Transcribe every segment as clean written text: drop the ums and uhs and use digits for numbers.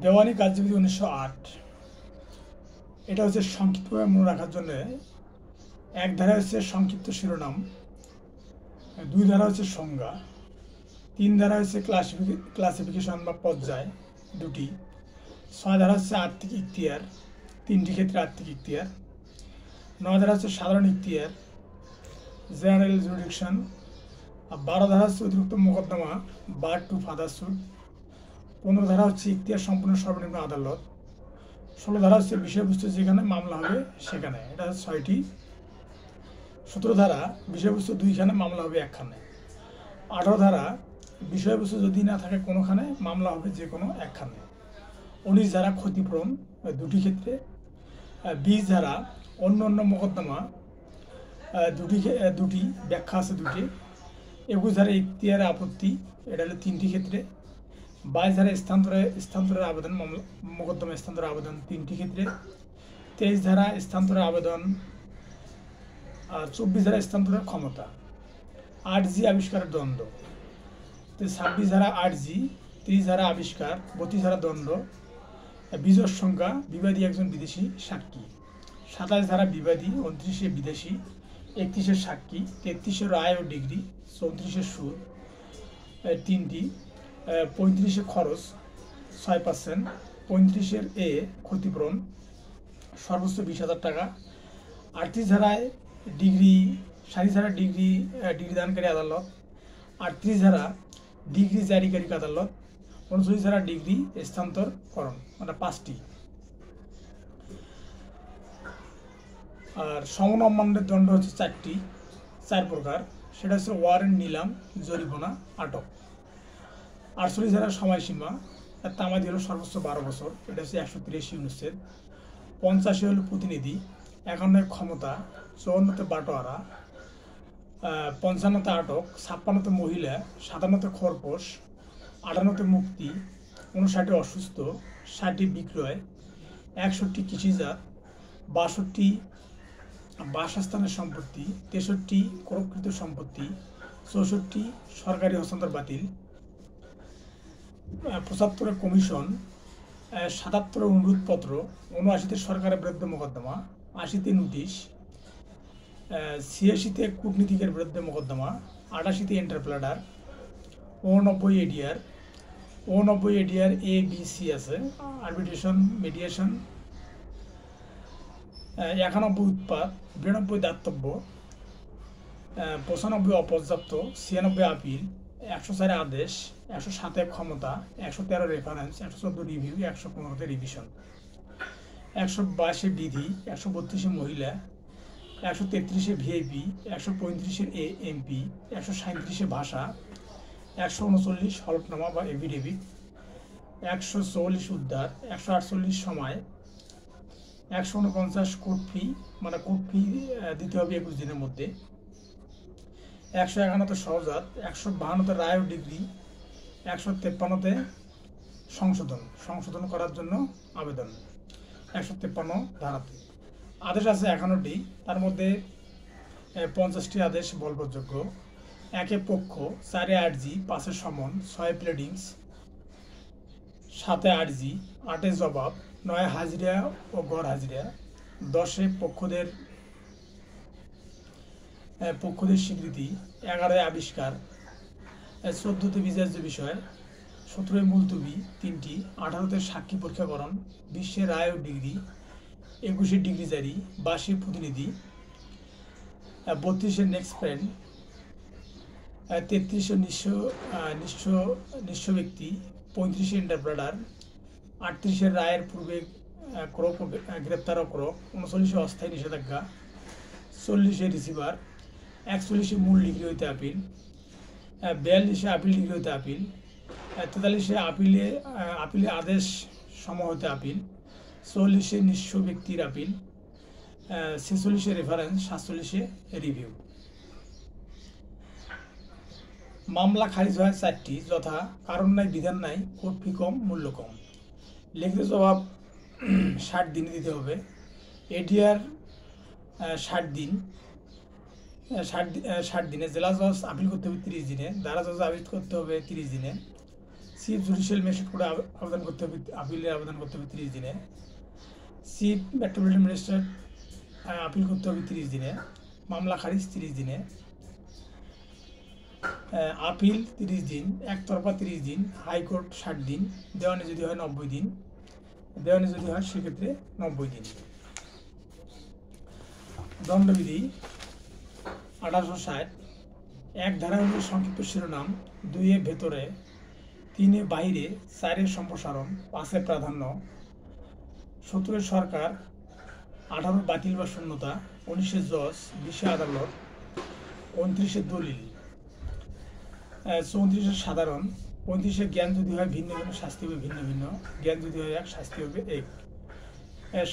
দেওয়ানি কার্যবিধি 1908। এটা হচ্ছে সংক্ষিপ্তভাবে মনে রাখার জন্য। এক ধারা হচ্ছে সংক্ষিপ্ত শিরোনাম, দুই ধারা হচ্ছে সংজ্ঞা, তিন ধারা হচ্ছে ক্লাসিফিকেশন বা পর্যায় দুটি, ছয় ধারা হচ্ছে আর্থিক ইখতিয়ার, তিনটি ক্ষেত্রে আর্থিক ইখতিয়ার, নয় ধারা হচ্ছে সাধারণ ইখতিয়ার জেনারেল জুরিডিকশন, আর 12 ধারা হচ্ছে অতিরিক্ত মোকদ্দমা বার টু ফাদার সুট, 15 ধারা হচ্ছে ইখতিয়ার সম্পূর্ণ সর্বনিম্ন আদালত, 16 ধারা হচ্ছে বিষয়বস্তু যেখানে মামলা হবে সেখানে, এটা হচ্ছে 6টি। 17 ধারা বিষয়বস্তু 2খানে মামলা হবে 1খানে। 18 ধারা বিষয়বস্তু যদি না থাকে কোনোখানে মামলা হবে যে কোনো 1খানে। 19 ধারা ক্ষতিপূরণ 2টি ক্ষেত্রে। 20 ধারা অন্য অন্য মোকদ্দমা দুটি ব্যাখ্যা আছে 2টি। 21 ধারা ইখতিয়ারে আপত্তি, এটা হলো 3টি ক্ষেত্রে। 22 ধারা স্থানান্তরের আবেদন মোকদ্দমা স্থানান্তরের আবেদন 3টি ক্ষেত্রে। 23 ধারা স্থানান্তরের আবেদন, আর 24 ধারা স্থানান্তরের ক্ষমতা। 8G আবিষ্কারের দ্বন্দ্ব, 26 ধারা 8G, 30 ধারা আবিষ্কার, 32 ধারা দ্বন্দ্ব, বিজয় সংখ্যা বিবাদী একজন বিদেশি সাক্ষী। 27 ধারা বিবাদী, 29 বিদেশি, 31 সাক্ষী, 33 রায় ও ডিগ্রি, 34 সুদ 3টি, 35 খরচ 6%, 35 এ ক্ষতিপূরণ সর্বোচ্চ 20,000 টাকা। 38 ধারায় ডিগ্রি, 37 ধারা ডিগ্রি দানকারী আদালত, 38 ধারা ডিগ্রি জারিকারী আদালত, 39 ধারা ডিগ্রি স্থানান্তরকরণ, মানে 5টি। আর সমন অমান্যের দণ্ড হচ্ছে 4 প্রকার, সেটা হচ্ছে ওয়ারেন্ট, নিলাম, জরিমানা, আটক। 48 ধারার সময়সীমা, তামাদি হলো সর্বোচ্চ 12 বছর, এটা হচ্ছে 183 অনুচ্ছেদ। 50 হলো প্রতিনিধি, 51 ক্ষমতা, 54 বাটোয়ারা, 55 আটক, 56 মহিলা, 57 খরপোশ, 58 মুক্তি, 59 অসুস্থ, 60 বিক্রয়, 61 কৃষিজাত, 62 বাসস্থানের সম্পত্তি, 63 করকৃত সম্পত্তি, 64 সরকারি হস্তান্তর বাতিল, 75 কমিশন, 77 অনুরোধপত্র, 79 সরকারের বিরুদ্ধে মোকদ্দমা, 80 নোটিশ, 86 কূটনীতিকের বিরুদ্ধে মোকদ্দমা, 88 ইন্টারপ্লেডার, 89 এডিআর, 89 এডিআর ABC আছে, আরবিট্রেশন, মিডিয়েশন, 91 উৎপাদ, 92 দাতব্য, 95 অপর্যাপ্ত, 96 আপিল, 104 আদেশ, 107 ক্ষমতা, 113 রেফারেন্স, 114 রিভিউ, 115 রিভিশন, 122 বিধি, 132 মহিলা, 133 ভিআইপি, 135 এমপি, 137 ভাষা, 139 হলফনামা বা এফিডেভিট, 144 উদ্ধার, 148 সময়, 149 কোর্ট ফি, মানে কোর্ট ফি দিতে হবে 21 দিনের মধ্যে, 151 সহজাত, 152 রায় ও ডিগ্রি, 153 সংশোধন করার জন্য আবেদন, 153 ধারাতে। আদেশ আছে 51টি, তার মধ্যে 50টি আদেশ বলবৎযোগ্য। 1 পক্ষ, 4 8G, 5 সমন, 6 প্লেডিংস, 7 8G, 8 জবাব, 9 হাজিরা ও গড় হাজিরা, 10 পক্ষদের স্বীকৃতি, 11 আবিষ্কার, 14 বিচার্য বিষয়, 17 মুলতবি 3টি, 18 সাক্ষী পরীক্ষাকরণ, 20 রায় ও ডিগ্রি, 21 ডিগ্রি জারি, 22 প্রতিনিধি, 32 নেক্সট ফ্রেন্ড, 33 নিঃস্ব ব্যক্তি, 35 ইন্টারপ্রেটার, 38 রায়ের পূর্বে ক্রোক গ্রেপ্তার ও ক্রোক, 39 অস্থায়ী নিষেধাজ্ঞা, 40 রিসিভার, 41 মূল ডিগ্রি হইতে আপিল, 42 আপিল ডিগ্রি হইতে আপিল, 43 আপিলে আদেশ সম হইতে আপিল, 44 নিঃস্ব ব্যক্তির আপিল, 46 রেফারেন্স, 47 রিভিউ। মামলা খারিজ হয় 4টি, যথা কারণ নাই, বিধান নাই, কোর্ট ফি কম, মূল্য কম। লিখিত জবাব 60 দিনে দিতে হবে। এডিআর 60 দিন, 60 দিনে। জেলা জজ আপিল করতে হবে 30 দিনে। দারা জজ আপিল করতে হবে 30 দিনে। চিফ জুডিশিয়াল ম্যাজিস্ট্রেট কোর্টে আবেদন করতে হবে, আপিলের আবেদন করতে হবে 30 দিনে। চিফ মেট্রোপলিটন ম্যাজিস্ট্রেট আপিল করতে হবে 30 দিনে। মামলা খারিজ 30 দিনে। আপিল 30 দিন, একতরফা 30 দিন, হাইকোর্ট 60 দিন, দেওয়ানি যদি হয় 90 দিন, দেওয়ানি যদি হয় সেক্ষেত্রে 90 দিন। দণ্ডবিধি 1860 এক ধারা অনুযায়ী সংক্ষিপ্ত শিরোনাম, 2 ভেতরে, 3 বাইরে, 4 সম্প্রসারণ, 5 প্রাধান্য, 17 সরকার, 18 বাতিল বা শূন্যতা, 19 জজ, 20 আদালত, 29 দলিল, 34 সাধারণ, 35 জ্ঞান যদি হয় ভিন্ন ভিন্ন, শাস্তি হবে ভিন্ন ভিন্ন, জ্ঞান যদি হয় এক, শাস্তি হবে এক,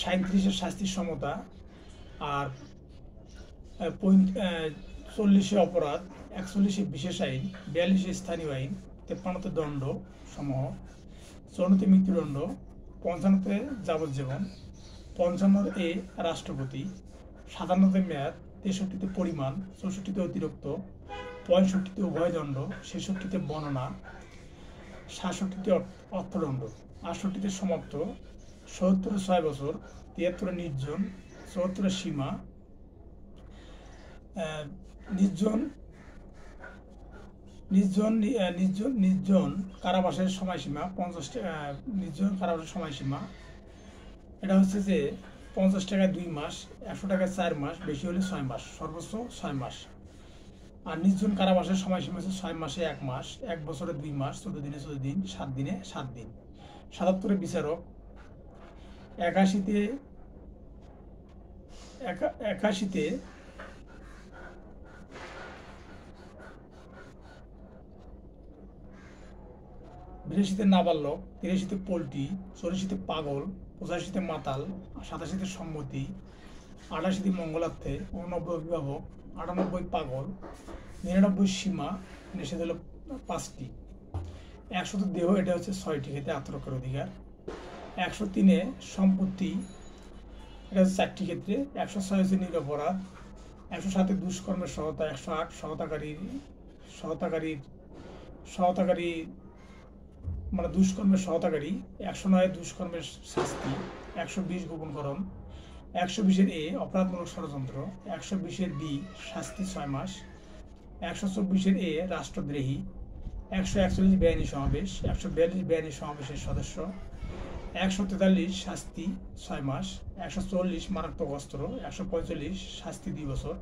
37 শাস্তির সমতা, আর 40 অপরাধ, 41 বিশেষ আইন, 42 স্থানীয় আইন, 53 দণ্ড সমূহ, 54 মৃত্যুদণ্ড, 55 যাবজ্জীবন, 55 রাষ্ট্রপতি, 57 মেয়াদ, 63 পরিমাণ, 64 অতিরিক্ত, 65 উভয় দণ্ড, 66 বর্ণনা, 67 অর্থদণ্ড, 68 সমাপ্ত, 77 6 বছর, 73 নির্জন, 74 সীমা, নির্জন কারাবাসের সময়সীমা 50 নির্জন কারাবাসের সময়সীমা এটা হচ্ছে যে 50 টাকায় 2 মাস, 100 টাকায় 4 মাস, বেশি হলে 6 মাস, সর্বোচ্চ 6 মাস। আর নির্জন কারাবাসের সময়সীমা হচ্ছে 6 মাসে 1 মাস, 1 বছরে 2 মাস, 14 দিনে 14 দিন, 7 দিনে 7 দিন। 77 বিচারক, 81 82 নাবালক, 83 পোল্ট্রি, 84 পাগল, 85 মাতাল, 87 সম্মতি, 88 মঙ্গলার্থে, 89 অভিভাবক, 98 পাগল, 99 সীমা, নিষেধ হলো 5টি, 100 দেহ, এটা হচ্ছে 6টি ক্ষেত্রে আত্মরক্ষার অধিকার, 103 সম্পত্তি, এটা হচ্ছে 4টি ক্ষেত্রে, 106 হচ্ছে নিরপরাধ, 107 দুষ্কর্মের সহায়তা, 108 সহতাকারী মানে দুষ্কর্মের সহতাকারী, 109 দুষ্কর্মের শাস্তি, 120 গোপনকরণ, 120 এ অপরাধমূলক ষড়যন্ত্র, 120 বি শাস্তি 6 মাস, 124 এ রাষ্ট্রদ্রোহী, 141 বেআইনি সমাবেশ, 142 বেআইনি সমাবেশের সদস্য, 143 শাস্তি 6 মাস, 144 মারাত্মক অস্ত্র, 145 শাস্তি 2 বছর,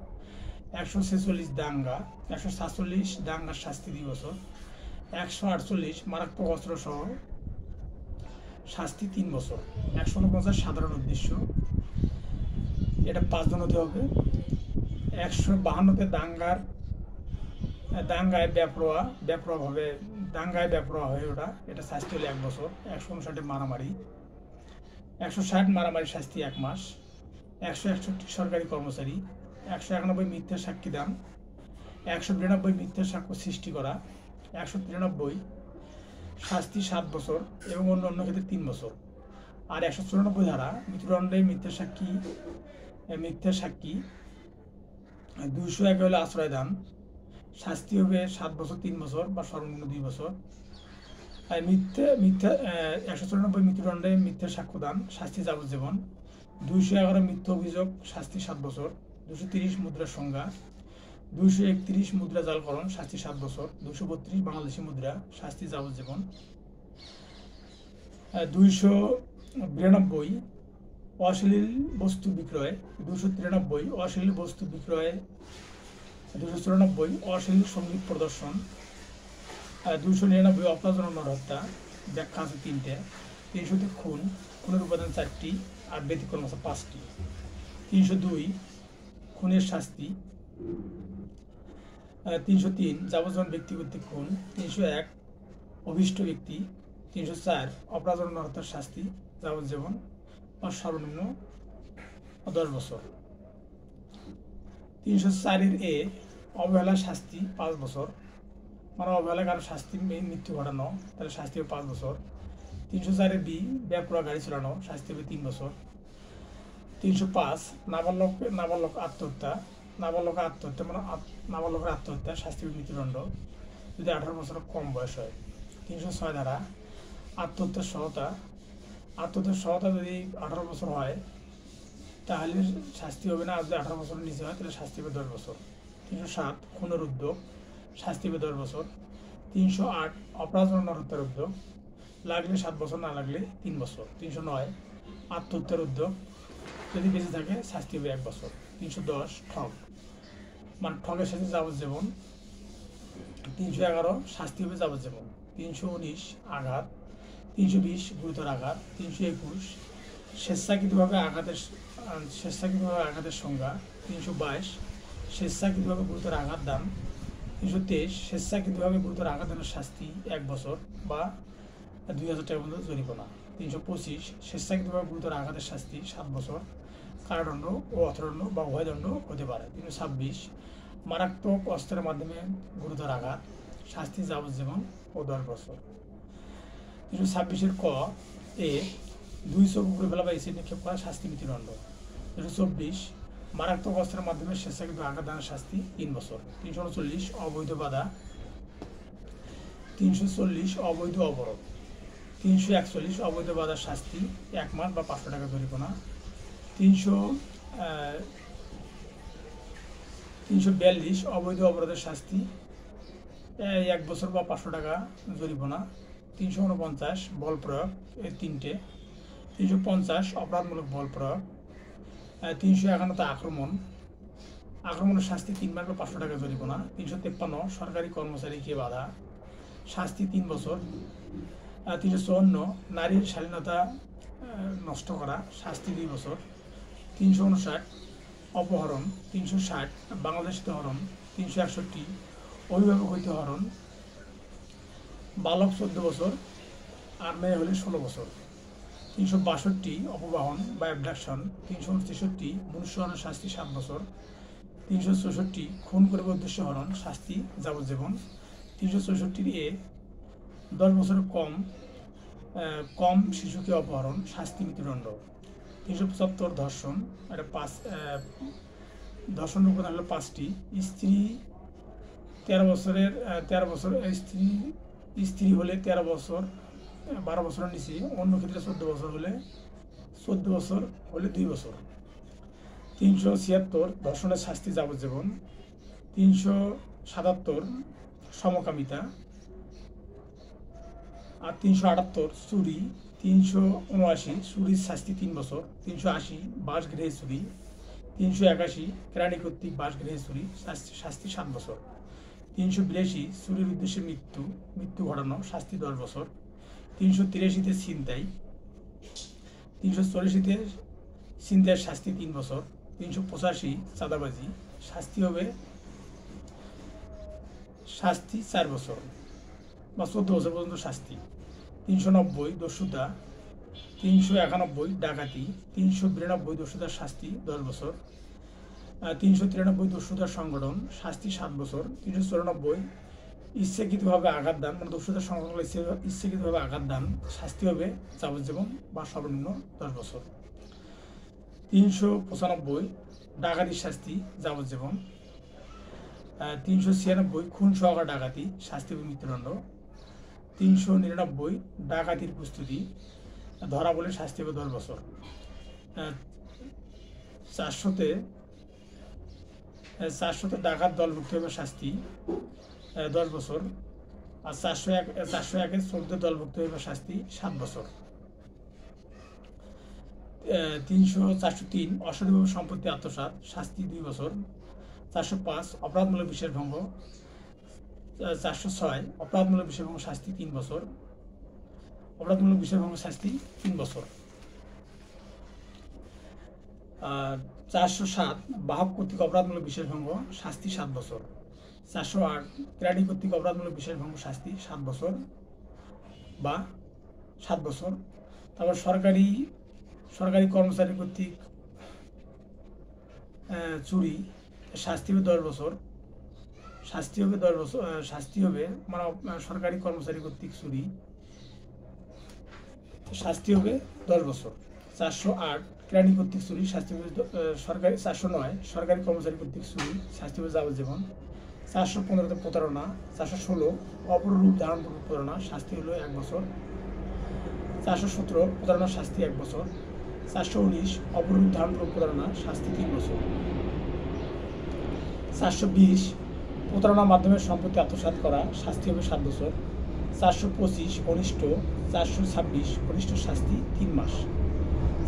146 দাঙ্গা, 147 দাঙ্গার শাস্তি 2 বছর, 148 মারাত্মক অস্ত্র সহ শাস্তি 3 বছর, 149 সাধারণ উদ্দেশ্য, এটা 5 জন হতে হবে, 152 দাঙ্গায় বেপরোয়া হয়ে ওঠা, এটা শাস্তি হলো 1 বছর, 159 মারামারি, 160 মারামারি শাস্তি 1 মাস, 161 সরকারি কর্মচারী, 191 মিথ্যা সাক্ষী দান, 192 মিথ্যা সাক্ষ্য সৃষ্টি করা, 193 শাস্তি 7 বছর এবং অন্য ক্ষেত্রে 3 বছর। আর 194 ধারা মৃত্যুদণ্ডে মিথ্যা সাক্ষী, 201 হলে আশ্রয় দান, শাস্তি হবে 7 বছর 3 বছর বা সর্বনিম্ন 2 বছর। আর 194 মৃত্যুদণ্ডে মিথ্যা সাক্ষ্য দান, শাস্তি যাবজ্জীবন, 211 মিথ্যা অভিযোগ, শাস্তি 7 বছর, 230 মুদ্রার সংজ্ঞা, 231 মুদ্রা জালকরণ, শাস্তি 7 বছর, 232 বাংলাদেশি মুদ্রা, শাস্তি যাবজ্জীবন, 292 অশ্লীল বস্তু বিক্রয়, 293 অশ্লীল বস্তু বিক্রয়, 294 অশ্লীল সঙ্গীত প্রদর্শন, 299 অপ্রয়োজনীয় নরহত্যা, ব্যাখ্যা আছে 3টে, 300 খুনের উপাদান 4টি আর ব্যতিক্রম আছে 5টি, 302 খুনের শাস্তি, 303 যাবজ্জীবন ব্যক্তি কর্তৃক খুন, 301 অভিষ্ট ব্যক্তি, 304 অপ্রয়োজনীয় নরহত্যার শাস্তি যাবজ্জীবন আর সর্বনিম্ন 10 বছর, 304 এ অবহেলা শাস্তি 5 বছর, মানে অবহেলা কারো শাস্তি মৃত্যু ঘটানো, তাহলে শাস্তি হবে 5 বছর, 304 বি বেপরোয়া গাড়ি চালানো, শাস্তি হবে 3 বছর, 305 নাবালক আত্মহত্যা, নাবালকের আত্মহত্যা শাস্তি হবে মৃত্যুদণ্ড যদি 18 বছরের কম বয়স হয়, 306 ধারা আত্মহত্যার সহায়তা যদি 18 বছর হয় তাহলে শাস্তি হবে না, আর যদি 18 বছরের নিচে হয় তাহলে শাস্তি হবে 10 বছর। 307 খুনের উদ্যোগ, শাস্তি হবে 10 বছর। 308 অপরাধজনক নরহত্যার উদ্যোগ, লাগলে 7 বছর, না লাগলে 3 বছর। 309 আত্মহত্যার উদ্যোগ, যদি বেঁচে থাকে শাস্তি হবে 1 বছর। 310 ঠক, মানে ঠকের সাথে যাবজ্জীবন। 311 শাস্তি হবে যাবজ্জীবন। 319 আঘাত। 320 গুরুতর আঘাত। 321 স্বেচ্ছাকৃতভাবে আঘাতের সংজ্ঞা। 322 স্বেচ্ছাকৃতভাবে গুরুতর আঘাত দান। 323 স্বেচ্ছাকৃতভাবে গুরুতর আঘাত দানের শাস্তি 1 বছর বা 2000 টাকা পর্যন্ত জরিমানা। 325 স্বেচ্ছাকৃতভাবে গুরুতর আঘাতের শাস্তি 7 বছর, কারাদণ্ড ও অর্থদণ্ড বা উভয় দণ্ড হতে পারে। 326 মারাত্মক অস্ত্রের মাধ্যমে গুরুতর আঘাত, শাস্তি যাবজ্জীবন ও 10 বছর। 326 ক এ 2 চোখ উপরে ফেলা বা এসিড নিক্ষেপ করা, শাস্তি মৃত্যুদণ্ড। 324 মারাত্মক অস্ত্রের মাধ্যমে স্বেচ্ছাকৃত আঘাত দানের শাস্তি 3 বছর। 339 অবৈধ বাধা। 340 অবৈধ অবরোধ। 341 অবৈধ বাধার শাস্তি 1 মাস বা 500 টাকা জরিমানা। 342 অবৈধ অবরোধের শাস্তি 1 বছর বা 500 টাকা জরিমানা। 349 বল প্রয়োগ, এই 3টে। 350 অপরাধমূলক বল প্রয়োগ। 351 আক্রমণের শাস্তি 3 মাস বা 500 টাকা জরিমানা। 353 সরকারি কর্মচারীকে বাধা, শাস্তি 3 বছর। 354 নারীর স্বাধীনতা নষ্ট করা, শাস্তি 2 বছর। 359 অপহরণ। 360 বাংলাদেশ হতে হরণ। 361 অভিভাবক হইতে হরণ, বালক 14 বছর আর মেয়ে হলে 16 বছর। 362 অপবাহন বা অ্যাবডাকশন। 363 মনুষ্যহরণের শাস্তি 7 বছর। 364 খুন করে উদ্দেশ্য হরণ, শাস্তি যাবজ্জীবন। 364 এ 10 বছরের কম শিশুকে অপহরণ, শাস্তি মৃত্যুদণ্ড। 375 ধর্ষণ, এটা 5 ধর্ষণের উপাদান হলো 5টি। স্ত্রী 13 বছর স্ত্রী হলে 13 বছর, 12 বছরের নিচে, অন্য ক্ষেত্রে 14 বছর হলে 2 বছর। 376 ধর্ষণের শাস্তি যাবজ্জীবন। 377 সমকামিতা। আর 378 চুরি। 379 চুরির শাস্তি 3 বছর। 380 বাসগৃহে চুরি। 381 কেরানি কর্তৃক বাসগৃহে চুরি, শাস্তি 7 বছর। 382 চুরির উদ্দেশ্যে মৃত্যু ঘটানো, শাস্তি 10 বছর। 383 ছিনতাই। 384 ছিনতাইয়ের শাস্তি 3 বছর। 385 চাঁদাবাজি, শাস্তি 4 বছর বা 14 বছর পর্যন্ত শাস্তি। 390 দস্যুতা। 391 ডাকাতি। 392 দস্যুতার শাস্তি 10 বছর। 393 দস্যুতার সংগঠন, শাস্তি 7 বছর। 394 ইচ্ছাকৃতভাবে আঘাত দান, মানে দস্যুতার সংগঠন ইচ্ছাকৃতভাবে আঘাত দান, শাস্তি হবে যাবজ্জীবন বা সর্বনিম্ন 10 বছর। 395 ডাকাতির শাস্তি যাবজ্জীবন। 396 খুন সহকারে ডাকাতি, শাস্তি হবে মৃত্যুদণ্ড। 399 ডাকাতির প্রস্তুতি, ধরা বলে শাস্তি হবে 10 বছর। 400 ডাকাত দলভুক্ত হবে শাস্তি 10 বছর। আর 401 চোরদের দলভুক্ত হবে শাস্তি 7 বছর। 403 অসৎভাবে সম্পত্তি আত্মসাৎ, শাস্তি 2 বছর। 405 অপরাধমূলক বিশেষ ভঙ্গ। 406 অপরাধমূলক বিশেষ ভঙ্গ, শাস্তি 3 বছর। অপরাধমূলক বিশেষ ভঙ্গ, শাস্তি 3 বছর। 407 বাহক কর্তৃক অপরাধমূলক বিশেষ ভঙ্গ, শাস্তি 7 বছর। 408 কেরানি কর্তৃক অপরাধমূলক বিশেষ ভঙ্গ, শাস্তি 7 বছর বা 7 বছর। তারপর সরকারি কর্মচারী কর্তৃক চুরি, শাস্তি হবে 10 বছর। শাস্তি হবে মানে সরকারি কর্মচারী কর্তৃক চুরি, শাস্তি হবে 10 বছর। 408 কেরানি কর্তৃক চুরি, শাস্তি হবে 409 সরকারি কর্মচারী কর্তৃক চুরি, শাস্তি হবে যাবজ্জীবন। 415 প্রতারণা, 416 অপর রূপ ধারণপূর্বক প্রতারণা, শাস্তি হলো 1 বছর, 417 প্রতারণার শাস্তি 1 বছর, 419 অপর রূপ ধারণপূর্বক প্রতারণা, শাস্তি 3 বছর, 420 প্রতারণার মাধ্যমে সম্পত্তি আত্মসাৎ করা, শাস্তি হবে 7 বছর, 425 অনিষ্ট, 426 অনিষ্ট শাস্তি 3 মাস,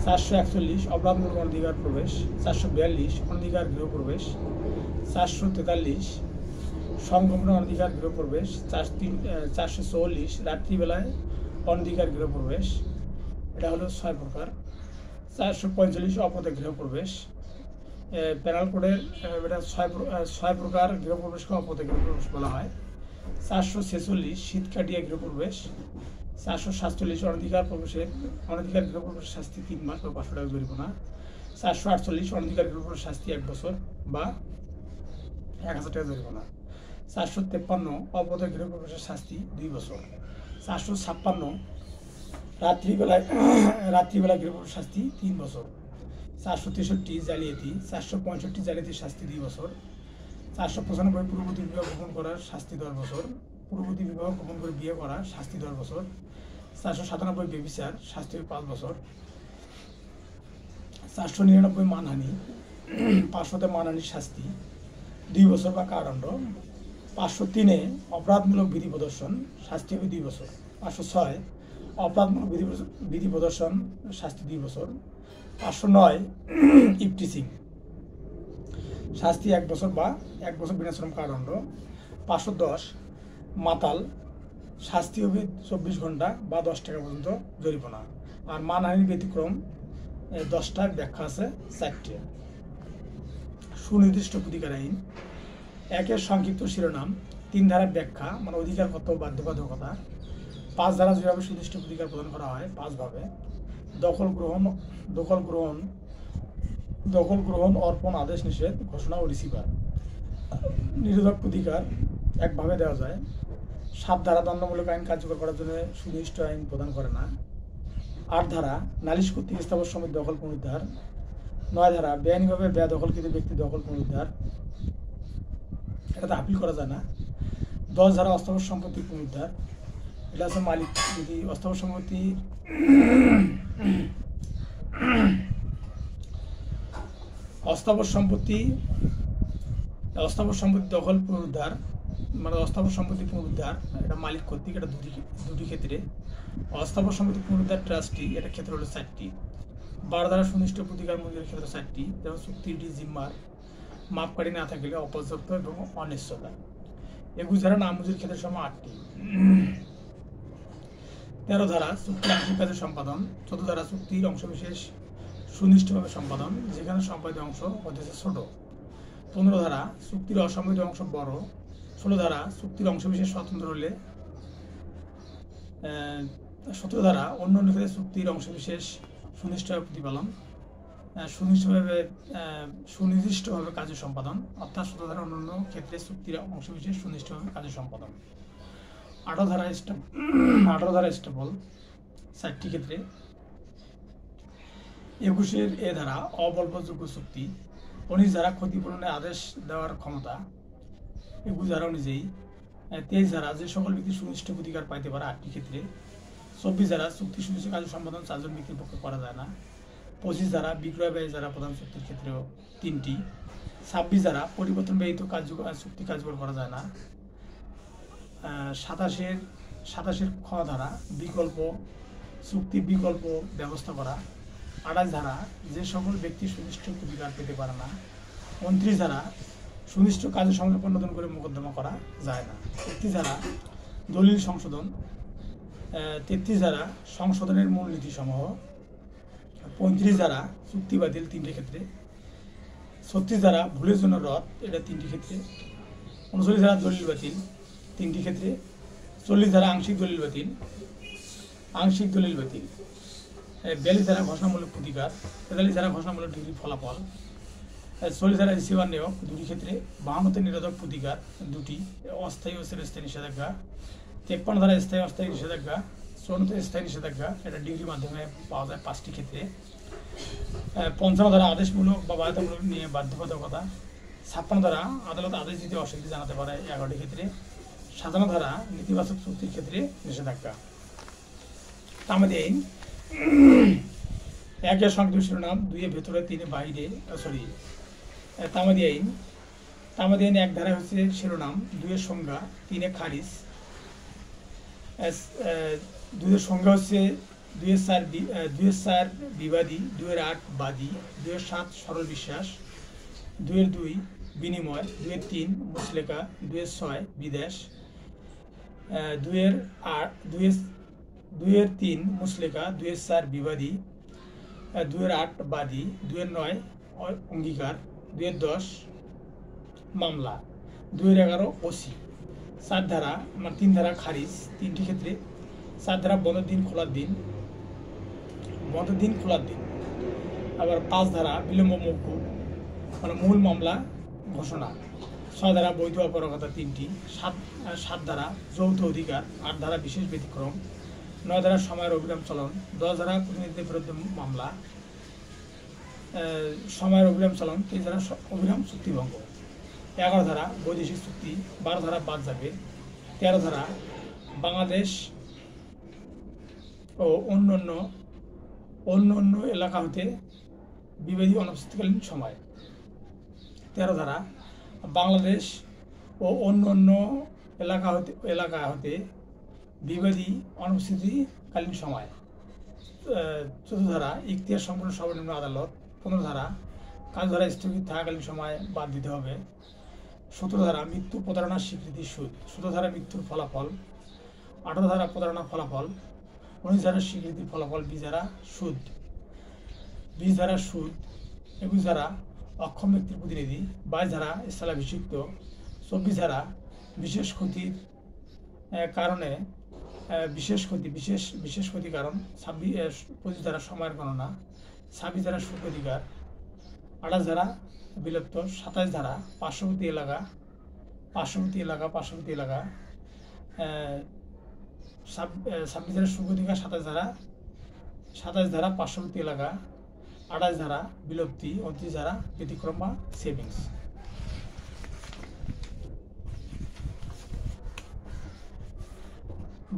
441 অপরাধমূলক অনধিকার প্রবেশ, 442 অনধিকার গৃহ প্রবেশ, 443 সংগঠন অনধিকার গৃহ প্রবেশ, 444 রাত্রিবেলায় অনধিকার গৃহ প্রবেশ, এটা হলো 6 প্রকার, 445 অপরাধে গৃহ প্রবেশ, প্যানাল কোডের এটা 6 প্রকার গৃহ প্রবেশকে অপরাধে গৃহ প্রবেশ বলা হয়, 446 শীত কাটিয়ে গৃহ প্রবেশ, 447 অনধিকার গৃহ প্রবেশের শাস্তি 3 মাস বা 500 টাকা জরিমানা, 448 অনধিকার গৃহ প্রবেশের শাস্তি 1 বছর বা 1000 টাকা জরিমানা, 453 অবৈধ গৃহ প্রবেশের শাস্তি 2 বছর, 456 রাত্রিবেলা গৃহ প্রবেশের শাস্তি 3 বছর, 463 জালিয়াতি, 465 জালিয়াতির শাস্তি 2 বছর, 495 পূর্ববর্তী বিবাহ গোপন করার শাস্তি 10 বছর, পূর্ববর্তী বিবাহ গোপন করে বিয়ে করা শাস্তি 10 বছর, 497 ব্যভিচার শাস্তি 5 বছর, 499 মানহানি, 500তে মানহানির শাস্তি 2 বছর বা কারাদণ্ড, 503 অপরাধমূলক বিধি প্রদর্শন শাস্তি হবে 2 বছর, 506 অপরাধমূলক বিধি প্রদর্শন শাস্তি 2 বছর, 509 ইফটিসিং শাস্তি 1 বছর বা 1 বছর বিনাশ্রম কারাদণ্ড, 510 মাতাল শাস্তি হবে 24 ঘন্টা বা 10 টাকা পর্যন্ত জরিমানা। আর মানহানির ব্যতিক্রম 10টার ব্যাখ্যা আছে 4টে। সুনির্দিষ্ট প্রতিকার আইন 1-এর সংক্ষিপ্ত শিরোনাম, 3 ধারার ব্যাখ্যা মানে অধিকার কর্তব্য বাধ্যবাধকতা, 5 ধারা যেভাবে সুনির্দিষ্ট প্রতিকার প্রদান করা হয় 5 ভাবে, দখল গ্রহণ অর্পণ আদেশ নিষেধ ঘোষণা ও রিসিভার। নিরোধক প্রতিকার 1 ভাবে দেওয়া যায়। 7 ধারা দণ্ডমূলক আইন কার্যকর করার জন্য সুনির্দিষ্ট আইন প্রদান করে না। 8 ধারা নালিশ কর্তৃক স্থাবর সমিতি দখল পুনরুদ্ধার। 9 ধারা বেআইনিভাবে বেদখলকৃত ব্যক্তি দখল পুনরুদ্ধার, এটাতে আপিল করা যায় না। 10 ধারা অস্থাবর সম্পত্তি পুনরুদ্ধার, এটা হচ্ছে মালিক যদি অস্থাবর সম্পত্তি অস্থাবর সম্পত্তি দখল পুনরুদ্ধার মানে অস্থাবর সম্পত্তি পুনরুদ্ধার এটা মালিক কর্তৃক, এটা দুটি ক্ষেত্রে। অস্থাবর সম্পত্তি পুনরুদ্ধার ট্রাস্টি এটা ক্ষেত্র হলো 4টি। 12 ধারা সুনির্দিষ্ট প্রতিকার মঞ্জুরের ক্ষেত্র 4টি, যেমন চুক্তির জিম্মার মাপকাঠি না থাকলে অপর্যাপ্ত এবং অনিশ্চয়তা। 21 ধারা নামঞ্জুরির ক্ষেত্রে সময় 8টি। 13 ধারা চুক্তির আংশিক কাজের সম্পাদন। 14 ধারা চুক্তির অংশবিশেষ সুনির্দিষ্টভাবে সম্পাদন যেখানে সম্পাদিত অংশ হতেছে ছোট। 15 ধারা চুক্তির অসম্পাদিত অংশ বড়। 16 ধারা চুক্তির অংশবিশেষ স্বতন্ত্র হলে। 17 ধারা অন্য ক্ষেত্রে চুক্তির অংশবিশেষ সুনির্দিষ্টভাবে প্রতিপালন, সুনির্দিষ্টভাবে কাজের সম্পাদন, অর্থাৎ 17 ধারা অন্যান্য ক্ষেত্রে চুক্তির অংশবিশেষ সুনির্দিষ্টভাবে কাজের সম্পাদন। 18 ধারা স্টেবল 4টি ক্ষেত্রে। 21-এর এ ধারা অবলম্বনযোগ্য চুক্তি। 19 ধারা ক্ষতিপূরণের আদেশ দেওয়ার ক্ষমতা 21 ধারা অনুযায়ী। 23 ধারা যে সকল ব্যক্তি সুনির্দিষ্ট প্রতিকার পাইতে পারে 8টি ক্ষেত্রে। 24 ধারা চুক্তি সুনির্দিষ্ট কাজের সম্পাদন 4 জন ব্যক্তির পক্ষে করা যায় না। 25 ধারা বিক্রয় ব্যয় যারা প্রধান চুক্তির ক্ষেত্রেও 3টি। 26 ধারা পরিবর্তন ব্যতীত চুক্তি কার্যকর করা যায় না। 27-এর খ ধারা চুক্তি বিকল্প ব্যবস্থা করা। 28 ধারা যে সকল ব্যক্তি সুনির্দিষ্ট প্রতিকার পেতে পারে না। 29 ধারা সুনির্দিষ্ট কাজের সংরক্ষণ করে মোকদ্দমা করা যায় না। 31 ধারা দলিল সংশোধন। 33 ধারা সংশোধনের মূলনীতি সমূহ। 35 ধারা চুক্তি বাতিল 3টি ক্ষেত্রে। 36 ধারা ভুলের জন্য রদ এটা 3টি ক্ষেত্রে। 39 ধারা দলিল বাতিল 3টি ক্ষেত্রে। 40 ধারা আংশিক দলিল বাতিল 42 ধারা ঘোষণামূলক প্রতিকার। 43 ধারা ঘোষণামূলক ডিগ্রি ফলাফল। 40 ধারা রিসিভার নিয়োগ 2টি ক্ষেত্রে। 52-তে নিরোধক প্রতিকার 2টি, অস্থায়ী ও চিরস্থায়ী নিষেধাজ্ঞা। 53 ধারা স্থায়ী অস্থায়ী নিষেধাজ্ঞা। 54-তে স্থায়ী নিষেধাজ্ঞা এটা ডিগ্রির মাধ্যমে পাওয়া যায় 5টি ক্ষেত্রে। 55 ধারা আদেশমূলক বা বাধ্যতামূলক নিয়ে বাধ্যবাধকতা 56 ধারা আদালত আদেশ দিতে অস্বীকৃতি জানাতে পারে 11টি ক্ষেত্রে। 57 ধারা নেতিবাচক চুক্তির ক্ষেত্রে নিষেধাজ্ঞা। তামাদি আইন 1 এর সংক্ষিপ্ত শিরোনাম, 2 এর ভেতরে, 3 এর বাইরে। তামাদি আইন 1 ধারায় হচ্ছে শিরোনাম, 2 এর সংজ্ঞা, 3 এ খারিজ। 2 এর সংজ্ঞা হচ্ছে 2 এর 4 বিবাদী, 2 এর 8 বাদী, 2 এর 7 সরল বিশ্বাস, 2 এর 2 বিনিময়, 2 এর 3 মুচলেকা, 2 এর 6 বিদেশ, 2 এর 3 মুচলেকা, 2 এর 4 বিবাদী, 2 এর 8 বাদী, 2 এর 9 অঙ্গীকার, 2 এর 10 মামলা, 2 এর 11 ওসি। 4 ধারা 3 ধারা খারিজ 3টি ক্ষেত্রে। 4 ধারা বন্ধের দিন খোলার দিন, আবার 5 ধারা বিলম্ব মৌকুফ মূল মামলা ঘোষণা। 6 ধারা বৈধ অপরাগতা 3টি। 7 ধারা যৌথ অধিকার। 8 ধারা বিশেষ ব্যতিক্রম। 9 ধারা সময়ের অবিরাম চলন। 10 ধারা প্রতিনিধিত্বের বিরুদ্ধে মামলা, সময়ের অবিরাম চলন। 30 ধারা অবিরাম চুক্তিভঙ্গ। 11 ধারা বৈদেশিক চুক্তি। 12 ধারা বাদ যাবে। 13 ধারা বাংলাদেশ ও অন্য এলাকা হতে বিবাদী অনুপস্থিতিকালীন সময়। 13 ধারা বাংলাদেশ ও অন্য এলাকা হতে বিবাদী অনুপস্থিতিকালীন সময়। 14 ধারা ইখতিয়ার সম্পন্ন সর্বনিম্ন আদালত। 15 ধারা কার্যধারা স্থগিত থাকাকালীন সময় বাদ দিতে হবে। 17 ধারা মৃত্যু প্রতারণার স্বীকৃতি সুদ। 17 ধারা মৃত্যুর ফলাফল। 18 ধারা প্রতারণা ফলাফল। 19 ধারা স্বীকৃতি ফলাফল। 20 ধারা সুদ। 20 ধারা সুদ। 21 ধারা অক্ষম ব্যক্তির প্রতিনিধি। 22 ধারা স্থলাভিষিক্ত। 24 ধারা বিশেষ ক্ষতির কারণে বিশেষ ক্ষতি কারণ। 25 ধারা সময়ের গণনা। 26 ধারা সুদ অধিকার। 28 ধারা বিলুপ্ত। 27 ধারা পার্শ্ববর্তী এলাকা। 26 ধারা সুদ অধিকার। 27 ধারা পার্শ্ববর্তী এলাকা। 28 ধারা বিলুপ্তি। 29 ধারা ব্যতিক্রম বা সেভিংস।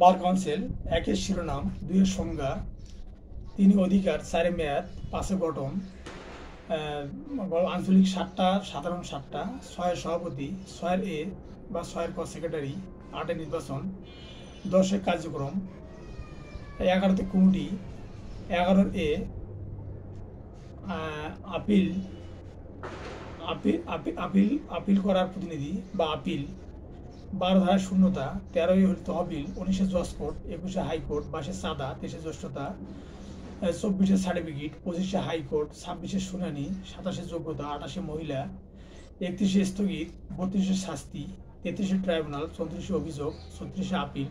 বার কাউন্সিল 1 এর শিরোনাম, 2 এর সংজ্ঞা, 3 অধিকার, 4 মেয়াদ, 5 গঠন, আঞ্চলিক 7টা, সাধারণ 7টা, 6 সভাপতি, 6 এ বা 6 ক সেক্রেটারি, 8 নির্বাচন, 10 কার্যক্রম, 11 কমিটি, 11 এ আপিল করার প্রতিনিধি বা আপিল। 12 ধারা শূন্যতা। 13 হল তহবিল। 19 জজ কোর্ট, 21 হাইকোর্ট, 22 চাঁদা, 23 জ্যেষ্ঠতা, 24 সার্টিফিকেট, 25 হাইকোর্ট, 26 শুনানি, 27 যোগ্যতা, 28 মহিলা, 31 স্থগিত, 32 শাস্তি, 33 ট্রাইব্যুনাল, 34 অভিযোগ, 36 আপিল,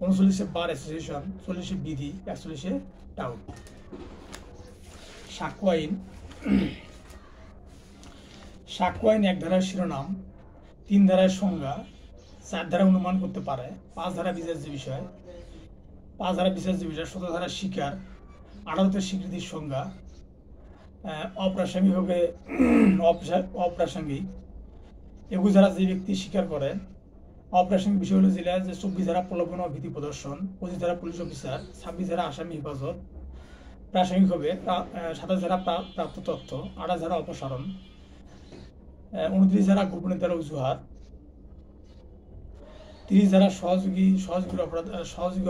39 বার অ্যাসোসিয়েশন, 40 বিধি, 41 টাউট। সাক্ষ্য আইন 1 ধারার শিরোনাম, 3 ধারার সংজ্ঞা, 4 ধারা অনুমান করতে পারে, 5 ধারা বিচার্য বিষয়, 17 ধারা স্বীকার, 18 স্বীকৃতির সংজ্ঞা, অপ্রাসঙ্গিক। 21 ধারা যে ব্যক্তি স্বীকার করেন। অপ্রাসঙ্গিক বিষয় হল জেলা, যে 24 ধারা প্রলোভন ও ভীতি প্রদর্শন, 25 ধারা পুলিশ অফিসার, 26 ধারা আসামি হেফাজত। প্রাসঙ্গিক হবে 27 ধারা প্রাপ্ত তথ্য, 28 ধারা অপসারণ, 29 ধারা গোপনীয়তার অজুহাত, 30 ধারা সহযোগী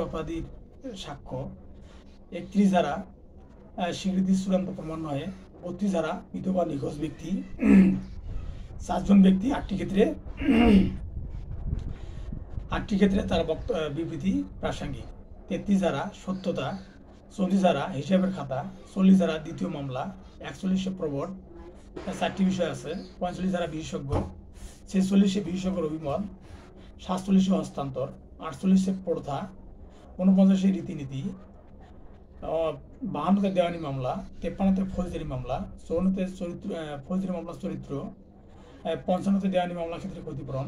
অপরাধীর সাক্ষ্য, 31 ধারা স্বীকৃতি চূড়ান্ত প্রমাণ নয়, 32 ধারা মৃত বা নিখোঁজ ব্যক্তি, 4 জন ব্যক্তি 8টি ক্ষেত্রে তার বিবৃতি প্রাসঙ্গিক, 33 ধারা সত্যতা, 34 ধারা হিসাবের খাতা, 40 ধারা দ্বিতীয় মামলা, 41 প্রবট, 4টি বিষয় আছে, 45 ধারা বিশেষজ্ঞ, 46 বিশেষজ্ঞের অভিমত, 47 হস্তান্তর, 48 প্রথা, 49 রীতিনীতি, 52 দেওয়ানি মামলা, 53 ফৌজদারি মামলা, 54 ফৌজদারি মামলা চরিত্র, 55 দেওয়ানি মামলা ক্ষেত্রে ক্ষতিপূরণ,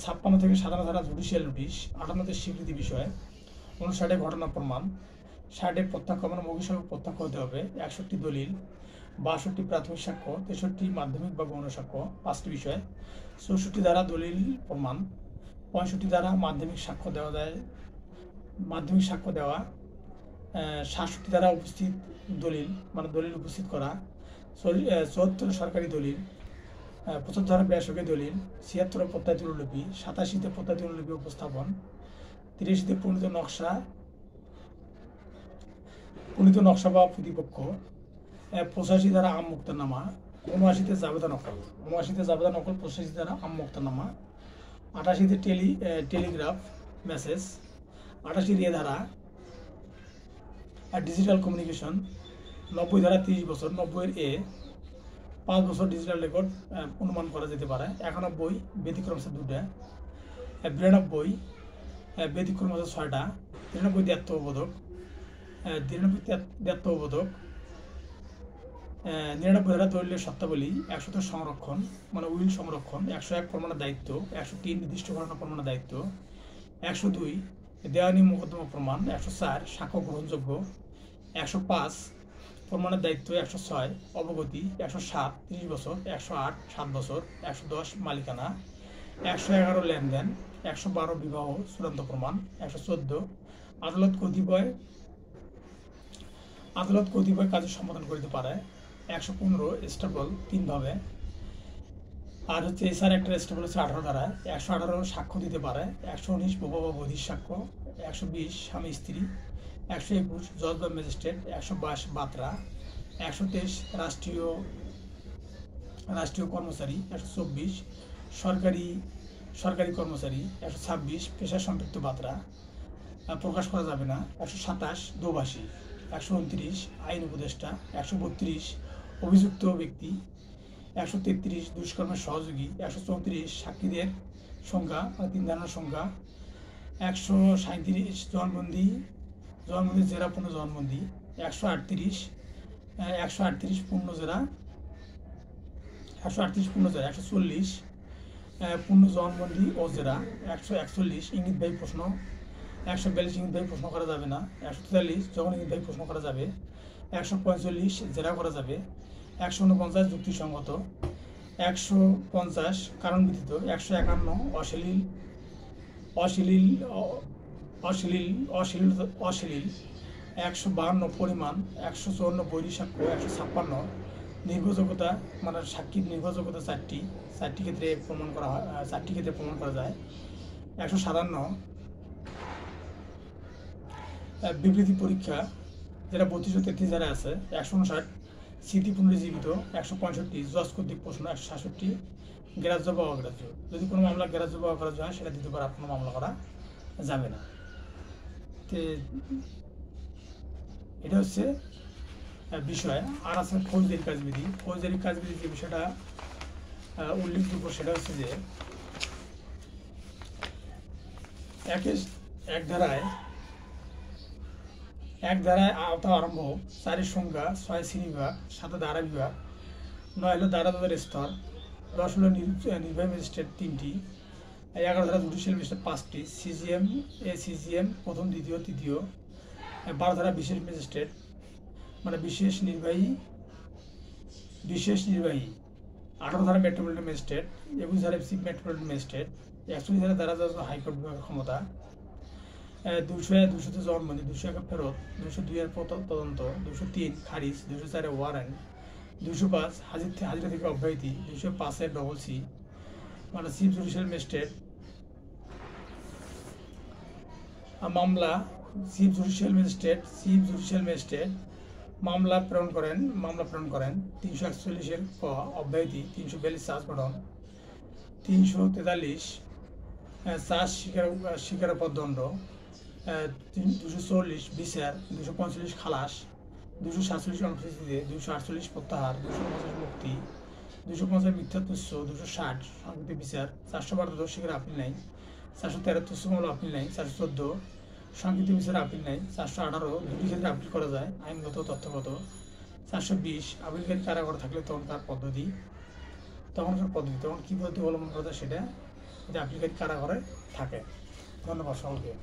56 থেকে 57 ধারা জুডিশিয়াল নোটিশ, 58 স্বীকৃতি বিষয়, 59 ঘটনা প্রমাণ, 60 প্রত্যক্ষ মৌখিক প্রত্যক্ষ হতে হবে, 61 দলিল, 62 প্রাথমিক সাক্ষ্য, 63 মাধ্যমিক বা গৌণ সাক্ষ্য 5টি বিষয়, 64 ধারা দলিল প্রমাণ, 65 ধারা মাধ্যমিক সাক্ষ্য দেওয়া যায়, মাধ্যমিক সাক্ষ্য দেওয়া, 67 ধারা উপস্থিত দলিল মানে দলিল উপস্থিত করা, 74 সরকারি দলিল, 75 ধারা বেসরকারি দলিল, 76 প্রত্যায়িত অনুলিপি, 87 প্রত্যায়িত অনুলিপি উপস্থাপন, 83 প্রণীত নকশা বা প্রতিপক্ষ, 85 ধারা আম মুক্তারনামা, 79 জাবেদা নকল, 79 জাবেদা নকল, 85 ধারা আম মুক্তারনামা, 88 টেলিগ্রাফ মেসেজ, 88 এ ধারা ডিজিটাল কমিউনিকেশন, 90 ধারা 30 বছর, 90 এ 5 বছর ডিজিটাল রেকর্ড অনুমান করা যেতে পারে, 91 ব্যতিক্রম আছে 2টা, 92 ব্যতিক্রম আছে 6টা, 93 দ্ব্যর্থবোধক, 99 ধারা দলিলের সত্তাবলী, 100 সংরক্ষণ মানে উইল সংরক্ষণ, 101 প্রমাণের দায়িত্ব, 103 নির্দিষ্ট ঘটনা প্রমাণের দায়িত্ব, 102 দেওয়ানি মোকদ্দমা প্রমাণ, 104 সাক্ষ্য গ্রহণযোগ্য, 105 প্রমাণের দায়িত্ব, 106 অবগতি, 107 30 বছর, 108 7 বছর, 110 মালিকানা, 111 লেনদেন, 112 বিবাহ চূড়ান্ত প্রমাণ, 114 আদালত কতিপয় কাজে সম্পাদন করিতে পারে, 115 স্টেবল 3 ভাবে, আর হচ্ছে এছাড়া একটা স্টেবল হচ্ছে 18 ধারায়, 118 সাক্ষ্য দিতে পারে, 119 বোবা বা বধির সাক্ষ্য, 120 স্বামী স্ত্রী, 121 জজ বা ম্যাজিস্ট্রেট, 122 বাতরা, 123 রাষ্ট্রীয় কর্মচারী, 124 সরকারি কর্মচারী, 126 পেশা সম্পৃক্ত বাতরা প্রকাশ করা যাবে না, 127 দোভাষী, 129 আইন উপদেষ্টা, 132 অভিযুক্ত ব্যক্তি, 133 দুষ্কর্মের সহযোগী, 134 সাক্ষীদের সংখ্যা 3 ধারণার সংখ্যা, 137 জবানবন্দি জেরা পূর্ণ জবানবন্দি, 138 পূর্ণ জেরা, 140 পূর্ণ জবানবন্দি ও জেরা, 141 ইঙ্গিতবাহী প্রশ্ন, 142 ইঙ্গিতবাহী প্রশ্ন করা যাবে না, 143 যখন ইঙ্গিতবাহী প্রশ্ন করা যাবে, 145 জেরা করা যাবে, 149 যুক্তিসঙ্গত, 150 কারণ ব্যতীত, 151 অশ্লীল, 152 পরিমাণ, 154 বৈরী সাক্ষ্য, 156 নির্ভরযোগ্যতা মানে সাক্ষীর নির্ভরযোগ্যতা 4টি ক্ষেত্রে প্রমাণ করা হয়, 4টি ক্ষেত্রে প্রমাণ করা যায়, 157 বিবৃতি পরীক্ষা যেটা 32 ও 33 ধারা আছে, 159 স্মৃতি পুনরুজ্জীবিত, 165 জজ কর্তৃক প্রশ্ন, 166 গ্রাহ্য বা অগ্রাহ্য, যদি কোনো মামলা গ্রাহ্য বা অগ্রাহ্য হয় সেটা দ্বিতীয়বার আর কোনো মামলা করা যাবে না। এটা হচ্ছে বিষয়। আর আছে ফৌজদারি কাজবিধি। ফৌজদারি কাজবিধি যে বিষয়টা উল্লেখযোগ্য সেটা হচ্ছে যে এক ধারায় আওতা আরম্ভ, 4 সংজ্ঞা, 6 শ্রেণীবিভাগ, 7 ধারা বিভাগ, 9 হলো দায়রাদার স্তর, 10 হলো নির্বাহী ম্যাজিস্ট্রেট 3টি, 11 ধারা জুডিশিয়াল ম্যাজিস্ট্রেট 5টি, সিজিএম প্রথম, দ্বিতীয়, তৃতীয়, 12 ধারা বিশেষ ম্যাজিস্ট্রেট মানে বিশেষ নির্বাহী, 18 ধারা মেট্রোপলিটন ম্যাজিস্ট্রেট, 21 ধারা চিফ মেট্রোপলিটন ম্যাজিস্ট্রেট, 41 ধারা দায়রা জজ হাইকোর্ট বিভাগের ক্ষমতা, 200 জবানবন্দি, 201 ফেরত, 202 এর তদন্ত, 203 খারিজ, 204 ওয়ারেন্ট, 205 হাজিরা থেকে অব্যাহতি, 205 ডবল সি মানে চিফ জুডিশিয়াল ম্যাজিস্ট্রেট মামলা, চিফ জুডিশিয়াল ম্যাজিস্ট্রেট মামলা প্রেরণ করেন, 341 ক অব্যাহতি, 342 চার্জ গঠন, 343 চার্জ স্বীকারোপর দণ্ড, 240 বিচার, 245 খালাস, 247 অনুপস্থিতিতে, 248 প্রত্যাহার, 250 মুক্তি, 250 মিথ্যা তুচ্ছ, 260 সংক্ষিপ্ত বিচার, 412 দোষীর আপিল নাই, 413 তুচ্ছ মামলা আপিল নাই, 414 সংক্ষিপ্ত বিচার আপিল নাই, 418 দুটি ক্ষেত্রে আপিল করা যায় আইনগত তথ্যগত, 420 আপিলকারী কারাগারে থাকলে তখনকার পদ্ধতি তখন কী পদ্ধতি অবলম্বন করা যায় সেটা আপিলকারী কারাগারে থাকে। ধন্যবাদ সকলকে।